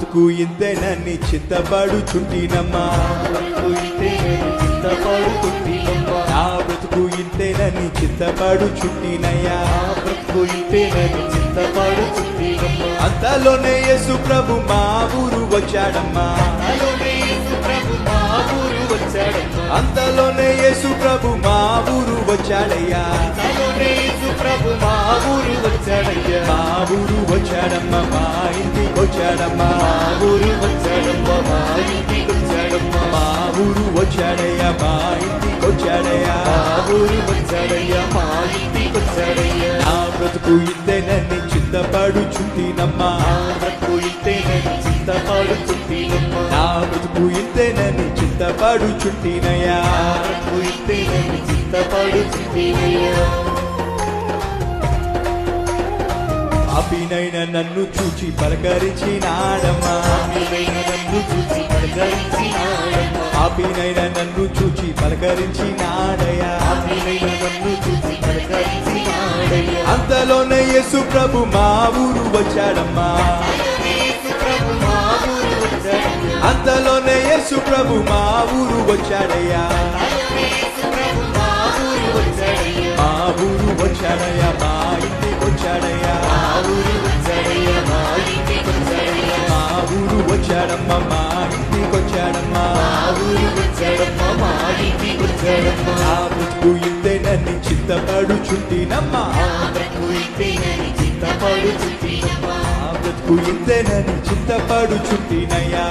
బ్రతుకు ఇంతేనని చింతపడుచుంటినమ్మా, నా బ్రతుకు ఇంతేనని చింతపడుచుంటినయ్యా, అంతలోనే యేసు ప్రభు మా ఊరు వచ్చాడమ్మా, అంతలోనే యేసు ప్రభు మా ఊరు వచ్చాడయ్యా, మా ఊరు వచ్చాడమ్మా, మా ఇంటికి వచ్చాడమ్మా, మా ఊరు వచ్చాడయ్యా, మా ఇంటికి వచ్చాడయ్యా, నా బ్రతుకు ఇంతేనని చింతపడుచుంటినమ్మా, నా బ్రతుకు ఇంతేనని చింతపడుచుంటినయ్యా, పాపినైన నన్ను చూచి పలకరించినాడమ్మా, పాపినైన నన్ను చూచి పలకరించినాడయ్యా, అంతలోనే యేసు ప్రభు మా ఊరు వచ్చాడమ్మా, అంతలోనే యేసు ప్రభు మా ఊరు వచ్చాడయ్యా, మా ఊరు వచ్చాడయ్యా, మా ఇంటికి వచ్చాడయ్యా, మా ఊరు వచ్చాడమ్మా, మా ఇంటికి వచ్చాడమ్మా, నా బ్రతుకు ఇంతేనని చింతపడుచుంటినమ్మా, నా బ్రతుకు ఇంతేనని చింతపడుచుంటినయ్యా.